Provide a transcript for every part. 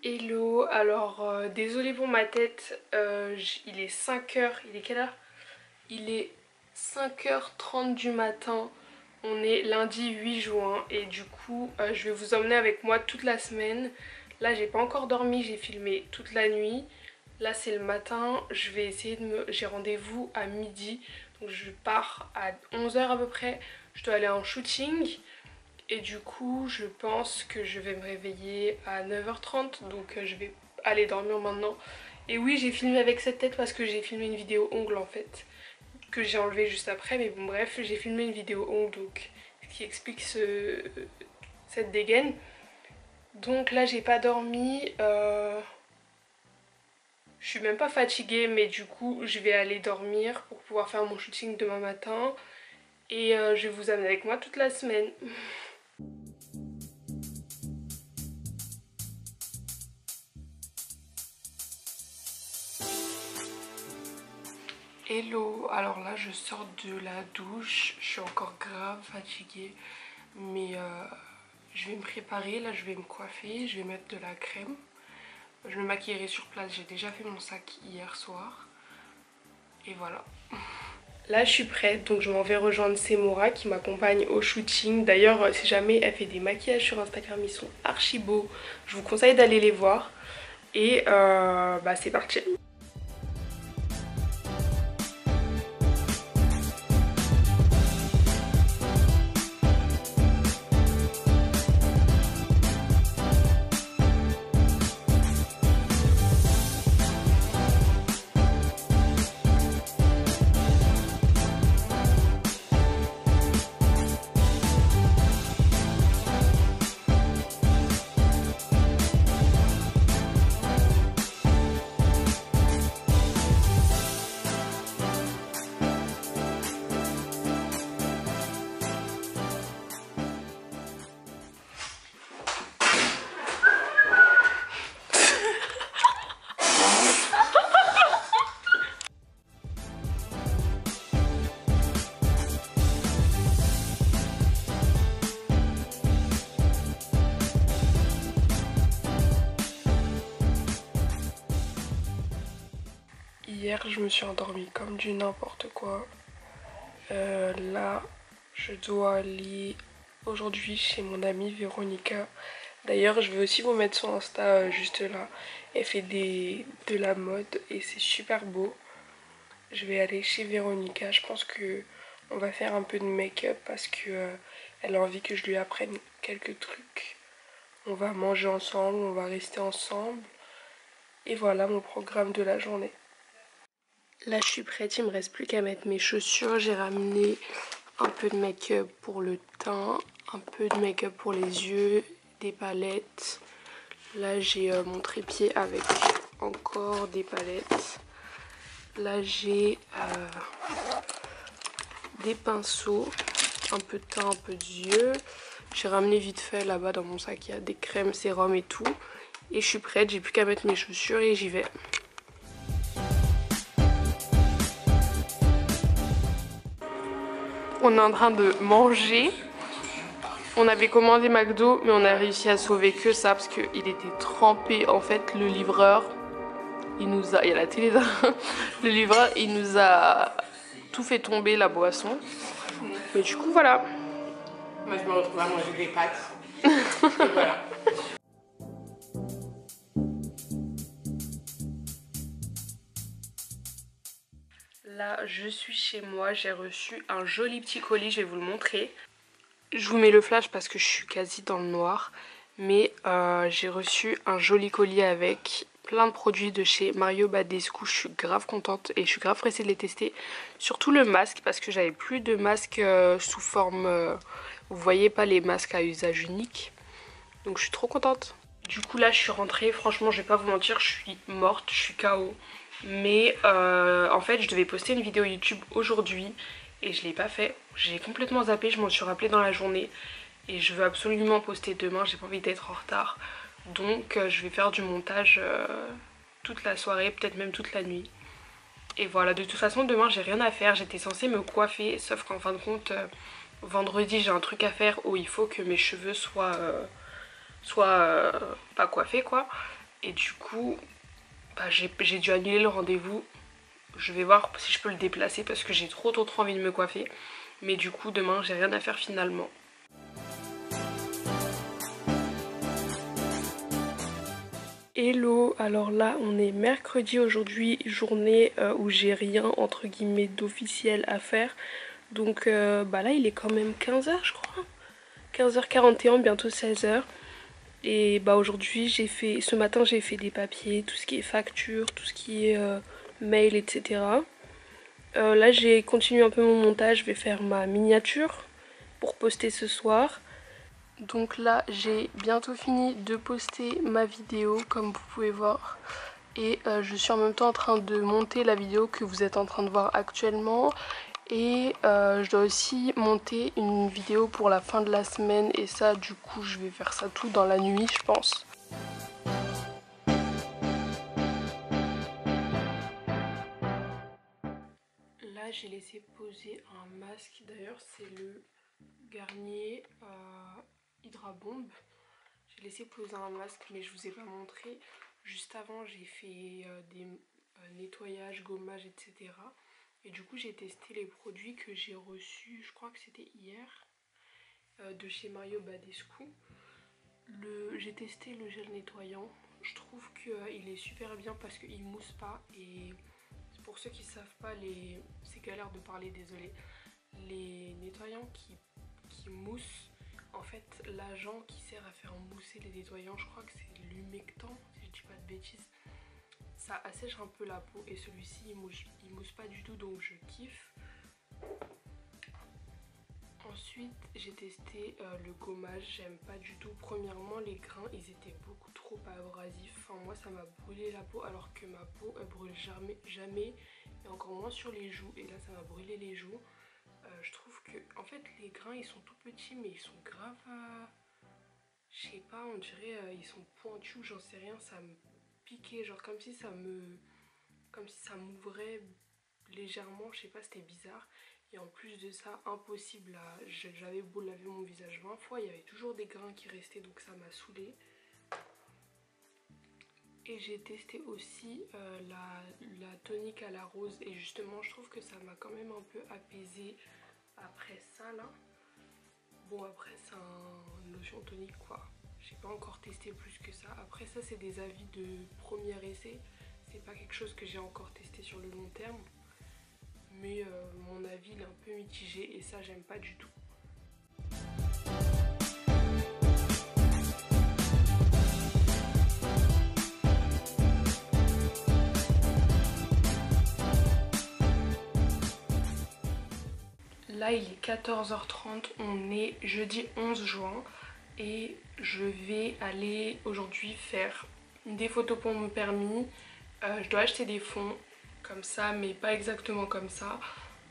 Hello, alors désolée pour ma tête, il est 5h, il est quelle heure? Il est 5h30 du matin, on est lundi 8 juin et du coup je vais vous emmener avec moi toute la semaine. Là j'ai pas encore dormi, j'ai filmé toute la nuit, là c'est le matin, je vais essayer de me... J'ai rendez-vous à midi, donc je pars à 11h à peu près, je dois aller en shooting. Et du coup je pense que je vais me réveiller à 9h30, donc je vais aller dormir maintenant. Et oui, j'ai filmé avec cette tête parce que j'ai filmé une vidéo ongle en fait, que j'ai enlevé juste après, mais bon bref, j'ai filmé une vidéo ongle donc qui explique cette dégaine. Donc là j'ai pas dormi, je suis même pas fatiguée, mais du coup je vais aller dormir pour pouvoir faire mon shooting demain matin. Et je vais vous amener avec moi toute la semaine. Hello, alors là je sors de la douche, je suis encore grave fatiguée, mais je vais me préparer, là je vais me coiffer, je vais mettre de la crème. Je me maquillerai sur place, j'ai déjà fait mon sac hier soir. Et voilà. Là je suis prête, donc je m'en vais rejoindre Semora qui m'accompagne au shooting. D'ailleurs si jamais elle fait des maquillages sur Instagram, ils sont archi beaux. Je vous conseille d'aller les voir. Et bah c'est parti. Hier je me suis endormie comme du n'importe quoi. Là je dois aller aujourd'hui chez mon amie Véronica. D'ailleurs je vais aussi vous mettre son Insta juste là. Elle fait de la mode et c'est super beau. Je vais aller chez Véronica. Je pense que on va faire un peu de make-up parce que elle a envie que je lui apprenne quelques trucs. On va manger ensemble, on va rester ensemble. Et voilà mon programme de la journée. Là je suis prête, il me reste plus qu'à mettre mes chaussures. J'ai ramené un peu de make-up pour le teint, un peu de make-up pour les yeux, des palettes. Là j'ai mon trépied avec encore des palettes. Là j'ai des pinceaux, un peu de teint, un peu d'yeux. J'ai ramené vite fait là-bas dans mon sac, il y a des crèmes, sérums et tout. Et je suis prête, j'ai plus qu'à mettre mes chaussures et j'y vais. On est en train de manger. On avait commandé McDo, mais on a réussi à sauver que ça parce qu'il était trempé. En fait, le livreur, il y a la télé là. Le livreur, il nous a tout fait tomber la boisson. Mais du coup, voilà. Moi, je me retrouve à manger des pâtes. Et voilà. Là, je suis chez moi. J'ai reçu un joli petit colis. Je vais vous le montrer. Je vous mets le flash parce que je suis quasi dans le noir. Mais j'ai reçu un joli colis avec plein de produits de chez Mario Badescu. Je suis grave contente et je suis grave pressée de les tester. Surtout le masque parce que j'avais plus de masque sous forme... vous voyez pas les masques à usage unique. Donc je suis trop contente. Du coup là je suis rentrée. Franchement je vais pas vous mentir, je suis morte, je suis KO. Mais en fait je devais poster une vidéo YouTube aujourd'hui et je l'ai pas fait. J'ai complètement zappé, je m'en suis rappelée dans la journée. Et je veux absolument poster demain, j'ai pas envie d'être en retard. Donc je vais faire du montage toute la soirée, peut-être même toute la nuit. Et voilà, de toute façon demain j'ai rien à faire. J'étais censée me coiffer, sauf qu'en fin de compte vendredi j'ai un truc à faire où il faut que mes cheveux soient pas coiffés quoi. Et du coup, bah, j'ai dû annuler le rendez-vous. Je vais voir si je peux le déplacer parce que j'ai trop envie de me coiffer. Mais du coup, demain, j'ai rien à faire finalement. Hello, alors là on est mercredi aujourd'hui, journée où j'ai rien entre guillemets d'officiel à faire. Donc bah là il est quand même 15h je crois, 15h41, bientôt 16h. Et bah aujourd'hui ce matin j'ai fait des papiers, tout ce qui est facture, tout ce qui est mail, etc. Là j'ai continué un peu mon montage, je vais faire ma miniature pour poster ce soir. Donc là j'ai bientôt fini de poster ma vidéo comme vous pouvez voir. Et je suis en même temps en train de monter la vidéo que vous êtes en train de voir actuellement. Et je dois aussi monter une vidéo pour la fin de la semaine. Et ça du coup je vais faire ça tout dans la nuit je pense. Là j'ai laissé poser un masque. D'ailleurs c'est le Garnier Hydra Bomb. J'ai laissé poser un masque mais je vous ai pas montré. Juste avant j'ai fait des nettoyages, gommages, etc. Et du coup j'ai testé les produits que j'ai reçus, je crois que c'était hier, de chez Mario Badescu. J'ai testé le gel nettoyant. Je trouve qu'il est super bien parce qu'il mousse pas. Et pour ceux qui savent pas, c'est galère de parler, désolé. Les nettoyants qui moussent, en fait l'agent qui sert à faire mousser les nettoyants, je crois que c'est l'humectant si je dis pas de bêtises, ça assèche un peu la peau. Et celui-ci il mousse pas du tout, donc je kiffe. Ensuite j'ai testé le gommage, j'aime pas du tout. Premièrement les grains ils étaient beaucoup trop abrasifs, enfin moi ça m'a brûlé la peau alors que ma peau elle brûle jamais, et encore moins sur les joues, et là ça m'a brûlé les joues. Je trouve que en fait les grains ils sont tout petits mais ils sont grave, je sais pas, on dirait ils sont pointus ou j'en sais rien, ça me piquait, genre comme si ça m'ouvrait légèrement, je sais pas, c'était bizarre. Et en plus de ça, impossible, j'avais beau laver mon visage 20 fois, il y avait toujours des grains qui restaient, donc ça m'a saoulée. Et j'ai testé aussi la tonique à la rose, et justement je trouve que ça m'a quand même un peu apaisée après ça là. Bon après c'est un lotion tonique quoi, j'ai pas encore testé plus que ça. Après ça c'est des avis de premier essai, c'est pas quelque chose que j'ai encore testé sur le long terme. Mais mon avis il est un peu mitigé et ça j'aime pas du tout. Là il est 14h30, on est jeudi 11 juin et je vais aller aujourd'hui faire des photos pour mon permis. Je dois acheter des fonds comme ça mais pas exactement comme ça,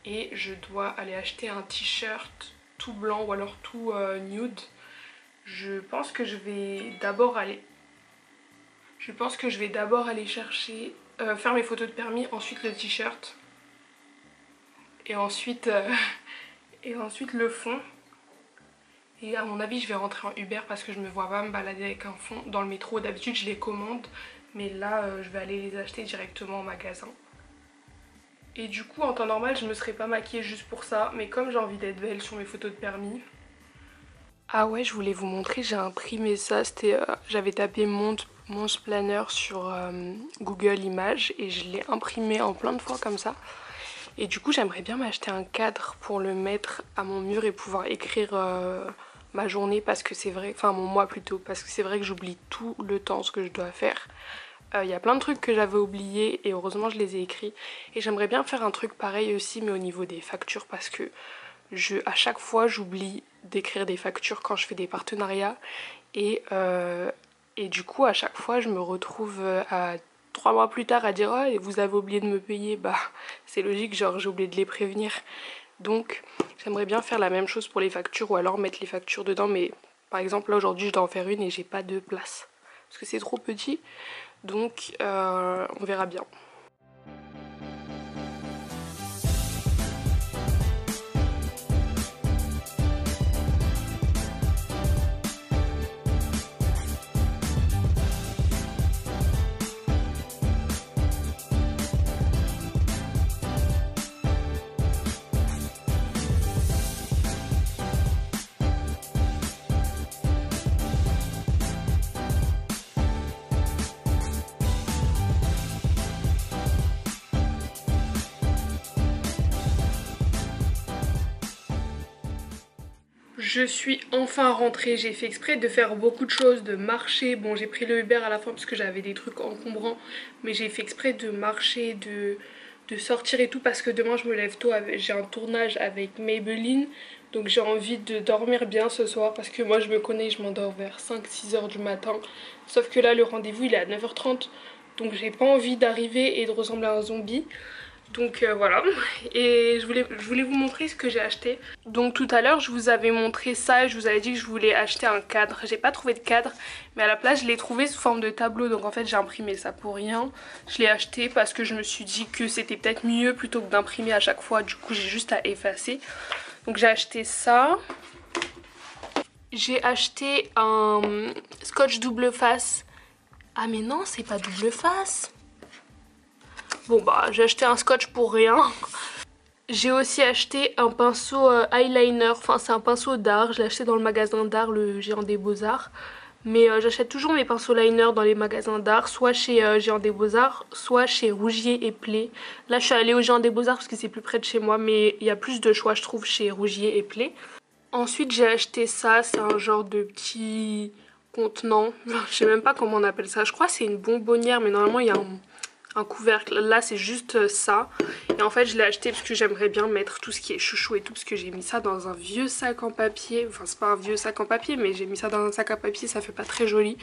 et je dois aller acheter un t-shirt tout blanc ou alors tout nude. Je pense que je vais d'abord aller chercher faire mes photos de permis, ensuite le t-shirt et ensuite le fond. Et à mon avis je vais rentrer en Uber parce que je me vois pas me balader avec un fond dans le métro. D'habitude je les commande mais là je vais aller les acheter directement au magasin. Et du coup en temps normal je me serais pas maquillée juste pour ça, mais comme j'ai envie d'être belle sur mes photos de permis. Ah ouais, je voulais vous montrer, j'ai imprimé ça, c'était j'avais tapé Mons Planner sur Google Images et je l'ai imprimé en plein de fois comme ça. Et du coup j'aimerais bien m'acheter un cadre pour le mettre à mon mur et pouvoir écrire ma journée, parce que c'est vrai, enfin mon mois plutôt, parce que c'est vrai que j'oublie tout le temps ce que je dois faire. Il y a plein de trucs que j'avais oubliés et heureusement je les ai écrits. Et j'aimerais bien faire un truc pareil aussi mais au niveau des factures, parce que à chaque fois j'oublie d'écrire des factures quand je fais des partenariats. Et du coup à chaque fois je me retrouve à 3 mois plus tard à dire oh, et vous avez oublié de me payer. Bah c'est logique, genre j'ai oublié de les prévenir. Donc j'aimerais bien faire la même chose pour les factures, ou alors mettre les factures dedans. Mais par exemple là aujourd'hui je dois en faire une et j'ai pas de place parce que c'est trop petit. Donc on verra bien. Je suis enfin rentrée, j'ai fait exprès de faire beaucoup de choses, de marcher. Bon, j'ai pris le Uber à la fin parce que j'avais des trucs encombrants, mais j'ai fait exprès de marcher, de sortir et tout parce que demain je me lève tôt, j'ai un tournage avec Maybelline. Donc j'ai envie de dormir bien ce soir parce que moi je me connais, je m'endors vers 5-6 heures du matin. Sauf que là le rendez-vous il est à 9h30, donc j'ai pas envie d'arriver et de ressembler à un zombie. Donc voilà, et je voulais vous montrer ce que j'ai acheté. Donc tout à l'heure je vous avais montré ça et je vous avais dit que je voulais acheter un cadre. J'ai pas trouvé de cadre, mais à la place je l'ai trouvé sous forme de tableau. Donc en fait j'ai imprimé ça pour rien. Je l'ai acheté parce que je me suis dit que c'était peut-être mieux plutôt que d'imprimer à chaque fois. Du coup j'ai juste à effacer. Donc j'ai acheté ça. J'ai acheté un scotch double face. Ah mais non, c'est pas double face. Bon bah j'ai acheté un scotch pour rien. J'ai aussi acheté un pinceau eyeliner, enfin c'est un pinceau d'art, je l'ai acheté dans le magasin d'art, le Géant des Beaux-Arts. Mais j'achète toujours mes pinceaux liner dans les magasins d'art, soit chez Géant des Beaux-Arts, soit chez Rougier et Play. Là je suis allée au Géant des Beaux-Arts parce que c'est plus près de chez moi, mais il y a plus de choix je trouve chez Rougier et Play. Ensuite j'ai acheté ça, c'est un genre de petit contenant, je sais même pas comment on appelle ça, je crois que c'est une bonbonnière mais normalement il y a un couvercle. Là c'est juste ça et en fait je l'ai acheté parce que j'aimerais bien mettre tout ce qui est chouchou et tout parce que j'ai mis ça dans un vieux sac en papier. Enfin c'est pas un vieux sac en papier mais j'ai mis ça dans un sac à papier, ça fait pas très joli.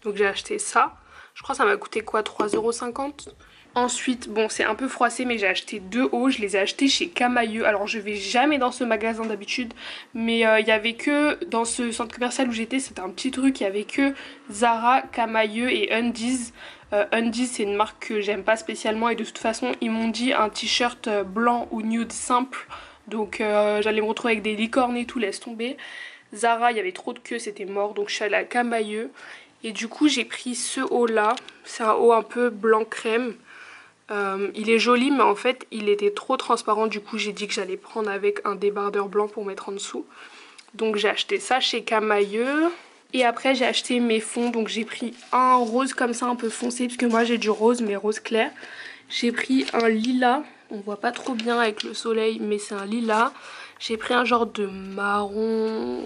Donc j'ai acheté ça. Je crois que ça m'a coûté quoi, 3,50 €. Ensuite, bon c'est un peu froissé mais j'ai acheté 2 hauts, je les ai achetés chez Camailleux. Alors je vais jamais dans ce magasin d'habitude, mais il y avait que dans ce centre commercial où j'étais, c'était un petit truc, il y avait que Zara, Camailleux et Undies. Undies c'est une marque que j'aime pas spécialement et de toute façon ils m'ont dit un t-shirt blanc ou nude simple. Donc j'allais me retrouver avec des licornes et tout, laisse tomber. Zara il y avait trop de queue, c'était mort, donc je suis allée à Camailleux. Et du coup j'ai pris ce haut là, c'est un haut un peu blanc crème. Il est joli mais en fait il était trop transparent, du coup j'ai dit que j'allais prendre avec un débardeur blanc pour mettre en dessous. Donc j'ai acheté ça chez Camailleux. Et après j'ai acheté mes fonds, donc j'ai pris un rose comme ça un peu foncé parce que moi j'ai du rose mais rose clair. J'ai pris un lilas, on voit pas trop bien avec le soleil mais c'est un lilas. J'ai pris un genre de marron,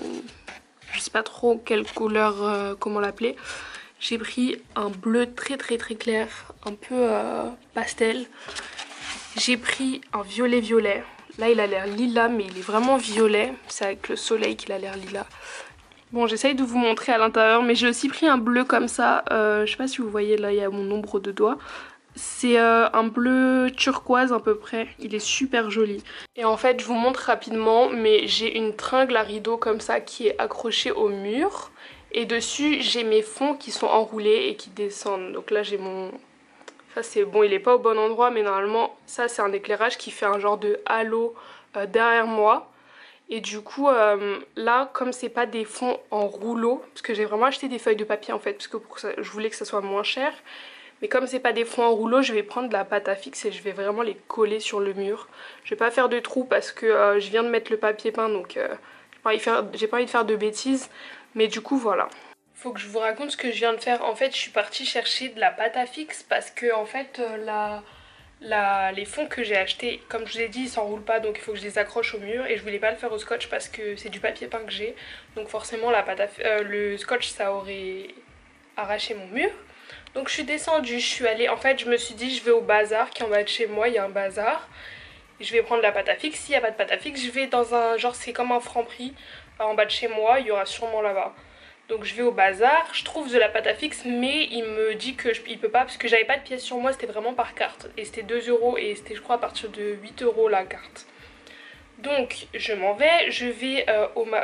je sais pas trop quelle couleur, comment l'appeler. J'ai pris un bleu très clair, un peu pastel. J'ai pris un violet. Là il a l'air lilas mais il est vraiment violet. C'est avec le soleil qu'il a l'air lilas. Bon j'essaye de vous montrer à l'intérieur mais j'ai aussi pris un bleu comme ça. Je sais pas si vous voyez là il y a mon nombre de doigts. C'est un bleu turquoise à peu près, il est super joli. Et en fait je vous montre rapidement mais j'ai une tringle à rideau comme ça qui est accrochée au mur. Et dessus j'ai mes fonds qui sont enroulés et qui descendent. Donc là j'ai mon... Ça c'est bon, il est pas au bon endroit mais normalement ça c'est un éclairage qui fait un genre de halo derrière moi. Et du coup là comme c'est pas des fonds en rouleau, parce que j'ai vraiment acheté des feuilles de papier en fait parce que pour ça, je voulais que ça soit moins cher. Mais comme c'est pas des fonds en rouleau, je vais prendre de la pâte à fixe et je vais vraiment les coller sur le mur. Je vais pas faire de trous parce que je viens de mettre le papier peint donc j'ai pas envie de faire de bêtises. Mais du coup voilà. Faut que je vous raconte ce que je viens de faire. En fait je suis partie chercher de la pâte à fixe parce que en fait les fonds que j'ai achetés, comme je vous ai dit, ils s'enroulent pas donc il faut que je les accroche au mur. Et je voulais pas le faire au scotch parce que c'est du papier peint que j'ai. Donc forcément le scotch ça aurait arraché mon mur. Donc je suis descendue, je suis allée, en fait je me suis dit je vais au bazar qui est en bas de chez moi, il y a un bazar. Je vais prendre la pâte à fixe, s'il n'y a pas de pâte à fixe je vais dans un, genre c'est comme un Franprix en bas de chez moi, il y aura sûrement là-bas. Donc je vais au bazar, je trouve de la pâte à fixe mais il me dit qu'il peut pas parce que j'avais pas de pièces sur moi, c'était vraiment par carte. Et c'était 2 € et c'était je crois à partir de 8 € la carte. Donc je m'en vais, je vais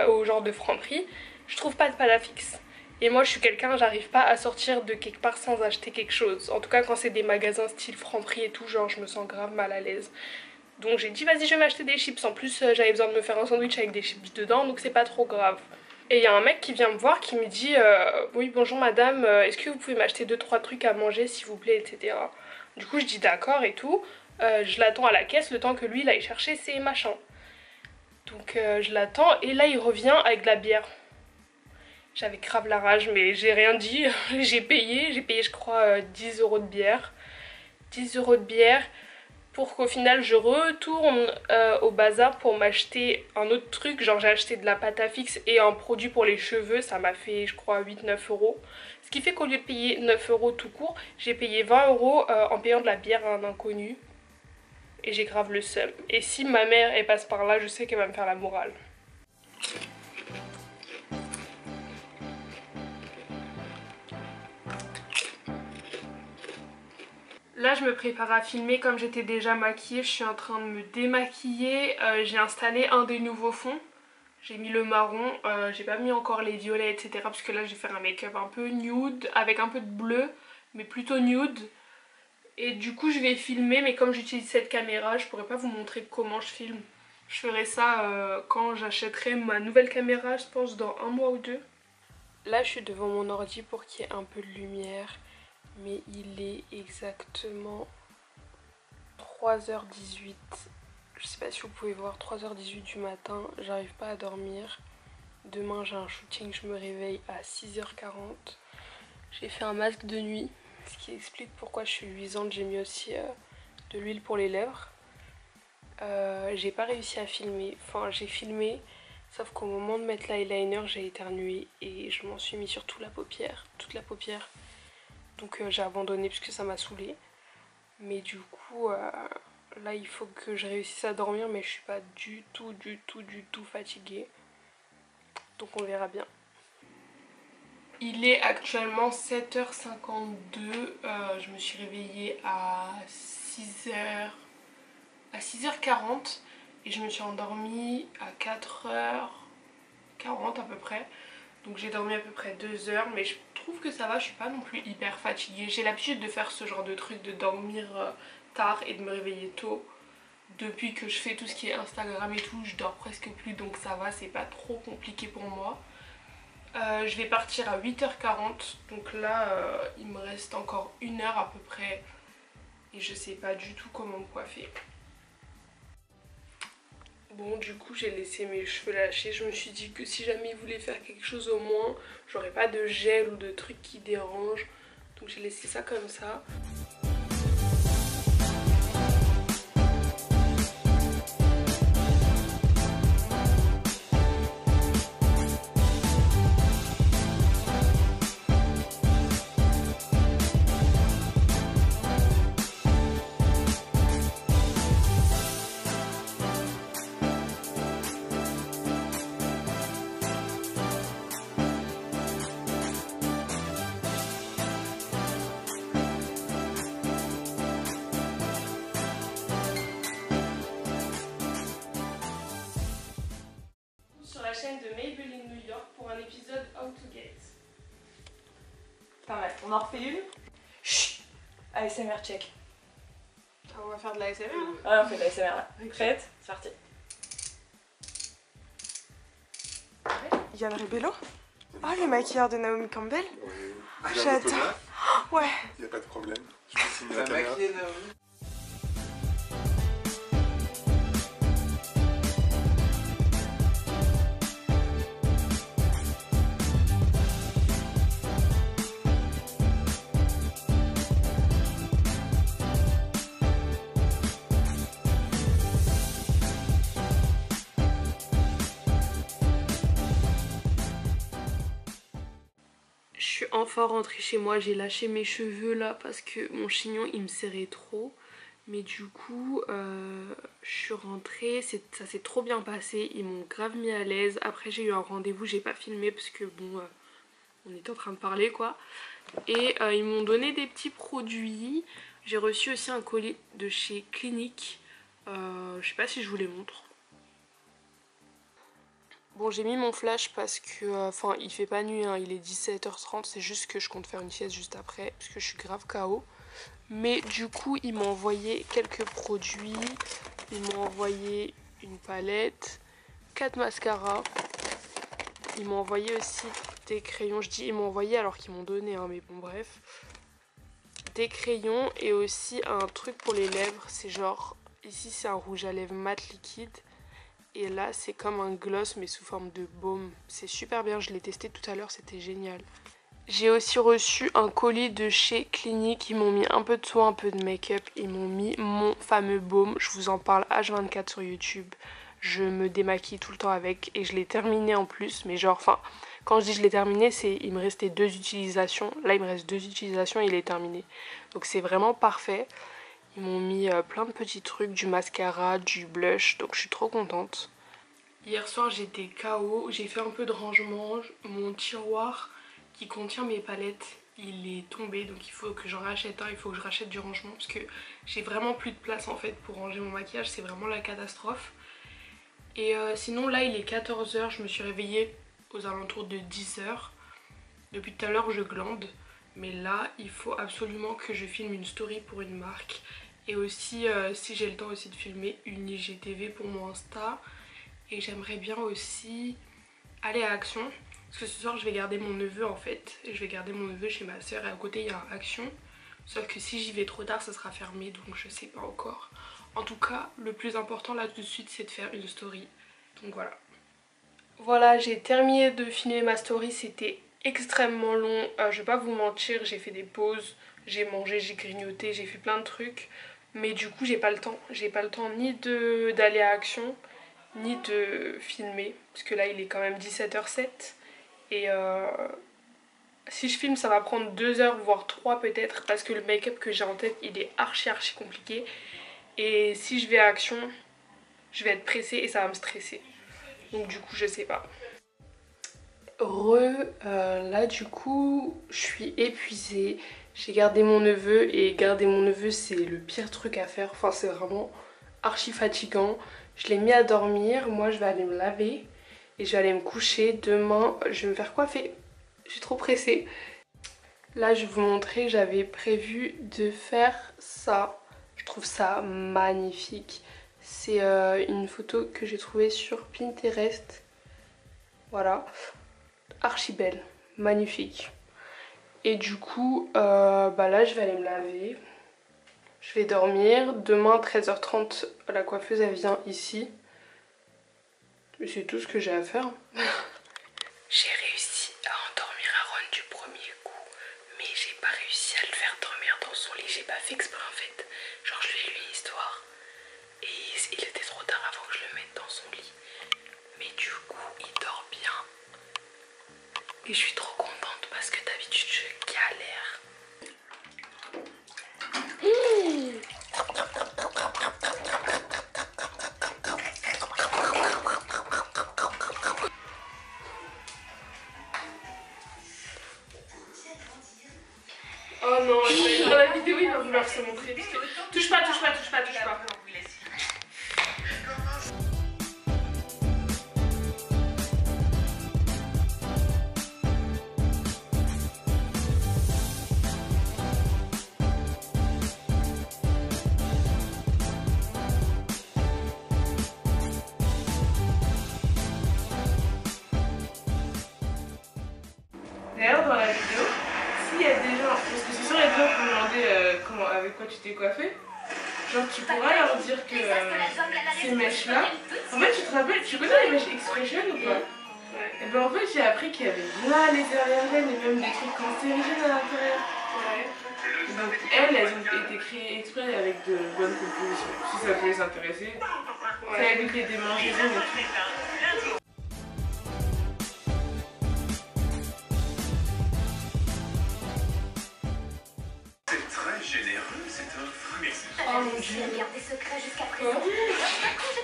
au genre de Franprix, je trouve pas de pâte à fixe. Et moi je suis quelqu'un, j'arrive pas à sortir de quelque part sans acheter quelque chose. En tout cas quand c'est des magasins style Franprix et tout, genre je me sens grave mal à l'aise. Donc j'ai dit vas-y je vais m'acheter des chips. En plus j'avais besoin de me faire un sandwich avec des chips dedans donc c'est pas trop grave. Et il y a un mec qui vient me voir qui me dit oui bonjour madame, est-ce que vous pouvez m'acheter 2-3 trucs à manger s'il vous plaît, etc. Du coup je dis d'accord et tout. Je l'attends à la caisse le temps que lui il aille chercher ses machins. Donc je l'attends et là il revient avec de la bière. J'avais grave la rage mais j'ai rien dit, j'ai payé je crois 10 € de bière. 10 € de bière. pour qu'au final je retourne au bazar pour m'acheter un autre truc. Genre j'ai acheté de la pâte à fixe et un produit pour les cheveux, ça m'a fait je crois 8-9 euros. Ce qui fait qu'au lieu de payer 9 euros tout court, j'ai payé 20 euros en payant de la bière à un inconnu. Et j'ai grave le seum. Et si ma mère elle passe par là, je sais qu'elle va me faire la morale. Là je me prépare à filmer, comme j'étais déjà maquillée, je suis en train de me démaquiller. J'ai installé un des nouveaux fonds. J'ai mis le marron, j'ai pas mis encore les violets etc. Parce que là je vais faire un make-up un peu nude avec un peu de bleu, mais plutôt nude. Et du coup je vais filmer, mais comme j'utilise cette caméra, je pourrais pas vous montrer comment je filme. Je ferai ça quand j'achèterai ma nouvelle caméra, je pense dans 1 mois ou 2. Là je suis devant mon ordi pour qu'il y ait un peu de lumière. Mais il est exactement 3h18. Je sais pas si vous pouvez voir, 3h18 du matin. J'arrive pas à dormir. Demain j'ai un shooting, je me réveille à 6h40. J'ai fait un masque de nuit, ce qui explique pourquoi je suis luisante. J'ai mis aussi de l'huile pour les lèvres. J'ai pas réussi à filmer. Enfin j'ai filmé, sauf qu'au moment de mettre l'eyeliner j'ai éternué et je m'en suis mis sur toute la paupière. Donc j'ai abandonné parce que ça m'a saoulée. Mais du coup là il faut que je réussisse à dormir, mais je suis pas du tout fatiguée. Donc on verra bien. Il est actuellement 7h52. Je me suis réveillée à 6h40 et je me suis endormie à 4h40 à peu près. Donc j'ai dormi à peu près 2 heures, mais je trouve que ça va, je suis pas non plus hyper fatiguée. J'ai l'habitude de faire ce genre de truc, de dormir tard et de me réveiller tôt. Depuis que je fais tout ce qui est Instagram et tout, je dors presque plus, donc ça va, c'est pas trop compliqué pour moi. Je vais partir à 8h40, donc là il me reste encore 1 heure à peu près. Et je sais pas du tout comment me coiffer. Bon, du coup j'ai laissé mes cheveux lâchés. Je me suis dit que si jamais il voulait faire quelque chose au moins, j'aurais pas de gel ou de trucs qui dérangent. Donc j'ai laissé ça comme ça. Chaîne de Maybelline New York pour un épisode How to Get. Pas mal. On en refait une? Chut. ASMR check. Ah, on va faire de la ASMR hein. Ouais, on fait de l'ASMR là. Okay. Prête? C'est parti. Yann Rebello. Ah, le maquilleur de Naomi Campbell. Oui. J'adore. Ouais. Y a pas de problème. Je vais signer la caméra. Naomi. Je suis enfin rentrée chez moi, j'ai lâché mes cheveux là parce que mon chignon il me serrait trop. Mais du coup je suis rentrée, ça s'est trop bien passé, ils m'ont grave mis à l'aise. Après j'ai eu un rendez-vous, j'ai pas filmé parce que bon on était en train de parler quoi. Et ils m'ont donné des petits produits. J'ai reçu aussi un colis de chez Clinique, je sais pas si je vous les montre. Bon j'ai mis mon flash parce que, enfin il fait pas nuit hein, il est 17h30, c'est juste que je compte faire une sieste juste après parce que je suis grave KO. Mais du coup ils m'ont envoyé quelques produits, ils m'ont envoyé une palette, 4 mascaras, ils m'ont envoyé aussi des crayons, je dis ils m'ont envoyé alors qu'ils m'ont donné hein, mais bon bref. Des crayons et aussi un truc pour les lèvres, c'est genre, ici c'est un rouge à lèvres mat liquide. Et là c'est comme un gloss mais sous forme de baume. C'est super bien, je l'ai testé tout à l'heure, c'était génial. J'ai aussi reçu un colis de chez Clinique. Ils m'ont mis un peu de soin, un peu de make-up. Ils m'ont mis mon fameux baume. Je vous en parle H24 sur YouTube. Je me démaquille tout le temps avec et je l'ai terminé en plus. Mais genre, enfin, quand je dis je l'ai terminé, c'est il me restait 2 utilisations. Là, il me reste 2 utilisations et il est terminé. Donc c'est vraiment parfait. Ils m'ont mis plein de petits trucs, du mascara, du blush. Donc je suis trop contente. Hier soir, j'étais KO. J'ai fait un peu de rangement. Mon tiroir qui contient mes palettes, il est tombé, donc il faut que j'en rachète un, il faut que je rachète du rangement parce que j'ai vraiment plus de place en fait pour ranger mon maquillage, c'est vraiment la catastrophe. Et sinon là il est 14 h, je me suis réveillée aux alentours de 10 h. Depuis tout à l'heure je glande, mais là il faut absolument que je filme une story pour une marque. Et aussi si j'ai le temps aussi de filmer une IGTV pour mon Insta. Et j'aimerais bien aussi aller à Action. Parce que ce soir je vais garder mon neveu en fait. Je vais garder mon neveu chez ma soeur et à côté il y a un Action. Sauf que si j'y vais trop tard ça sera fermé, donc je sais pas encore. En tout cas le plus important là tout de suite c'est de faire une story. Donc voilà. Voilà, j'ai terminé de filmer ma story, c'était extrêmement long. Je vais pas vous mentir, j'ai fait des pauses, j'ai mangé, j'ai grignoté, j'ai fait plein de trucs. Mais du coup j'ai pas le temps. J'ai pas le temps ni d'aller à Action, ni de filmer. Parce que là il est quand même 17h07. Et si je filme ça va prendre 2 heures voire 3 peut-être parce que le make-up que j'ai en tête il est archi compliqué. Et si je vais à Action je vais être pressée et ça va me stresser. Donc du coup je sais pas. Là du coup je suis épuisée. J'ai gardé mon neveu et garder mon neveu c'est le pire truc à faire. Enfin c'est vraiment archi fatigant. Je l'ai mis à dormir, moi je vais aller me laver. Et je vais aller me coucher. Demain, je vais me faire coiffer. Je suis trop pressée. Là, je vais vous montrer. J'avais prévu de faire ça. Je trouve ça magnifique. C'est une photo que j'ai trouvée sur Pinterest. Voilà. Archi belle. Magnifique. Et du coup, là, je vais aller me laver. Je vais dormir. Demain, 13h30, la coiffeuse, elle vient ici. C'est tout ce que j'ai à faire. J'ai réussi à endormir Aaron du premier coup, mais j'ai pas réussi à le faire dormir dans son lit. J'ai pas fait exprès en fait. Genre je lui ai lu une histoire et il était trop tard avant que je le mette dans son lit. Mais du coup il dort bien. Et je suis trop contente parce que d'habitude je galère. Oh non, dans la vidéo il va vouloir se montrer. Touche pas, touche pas, touche pas, touche pas. D'ailleurs dans la vidéo, s'il y a des gens, parce que c'est sûr il y a des gens qui me demandaient avec quoi tu t'es coiffée, genre tu pourras leur dire que ces mèches là, en fait tu te rappelles, tu connais les mèches Expression ou pas? Et ben en fait j'ai appris qu'il y avait là les allergènes et même des trucs cancérigènes à l'intérieur. Donc elles ont été créées exprès avec de bonnes compositions, si ça peut les intéresser, ça évite les démangeaisons et tout. Oh mon dieu.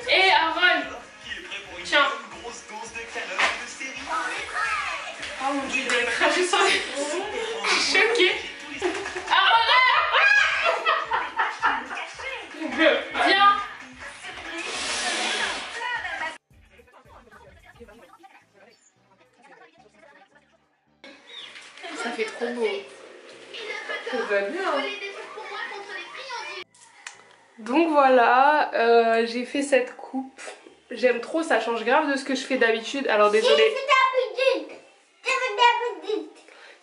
Et Aaron, tiens. Oh mon dieu, il a craché sur les... Je suis choquée. Aaron, viens. Ça fait trop beau. Ça va bien. Donc voilà, j'ai fait cette coupe. J'aime trop, ça change grave de ce que je fais d'habitude. Alors désolée.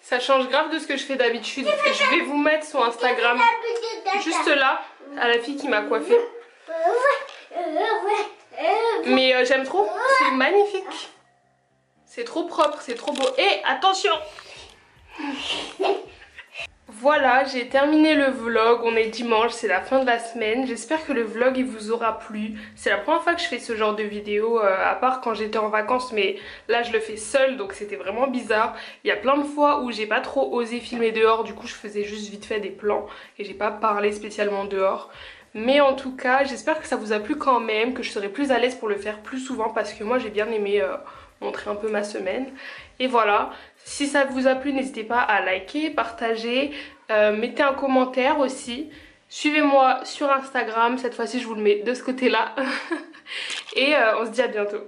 Ça change grave de ce que je fais d'habitude. Je vais vous mettre son Instagram juste là, à la fille qui m'a coiffée. Mais j'aime trop, c'est magnifique. C'est trop propre, c'est trop beau. Et attention, Voilà, j'ai terminé le vlog, on est dimanche, c'est la fin de la semaine. J'espère que le vlog il vous aura plu. C'est la première fois que je fais ce genre de vidéo, à part quand j'étais en vacances, mais là je le fais seule, donc c'était vraiment bizarre. Il y a plein de fois où j'ai pas trop osé filmer dehors, du coup je faisais juste vite fait des plans et j'ai pas parlé spécialement dehors. Mais en tout cas, j'espère que ça vous a plu quand même, que je serai plus à l'aise pour le faire plus souvent parce que moi j'ai bien aimé montrer un peu ma semaine. Et voilà, si ça vous a plu, n'hésitez pas à liker, partager, mettez un commentaire aussi. Suivez-moi sur Instagram, cette fois-ci je vous le mets de ce côté-là. Et on se dit à bientôt.